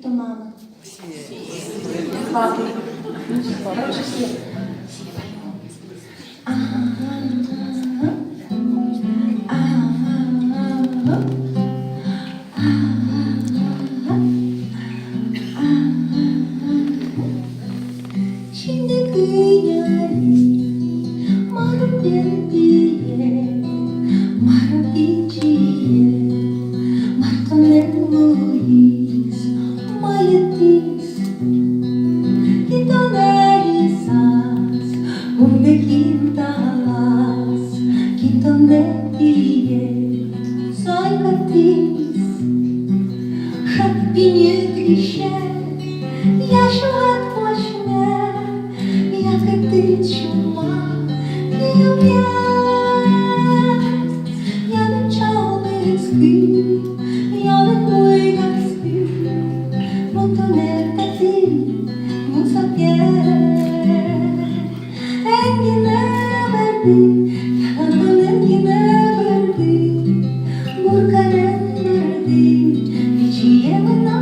то мама. Папа. Короче, все. Şimdi kıyari maru diye maru ichiye martonen Luis maletis kitonerisas unde quintalas kitonetiye soy katis шапине кліще я шует почне як ти чума не об'єкт я не чоловік спів я не куйка спів мотонете мусап'є енгі не верди я антоненгі не верди буркарен верди вічіє вина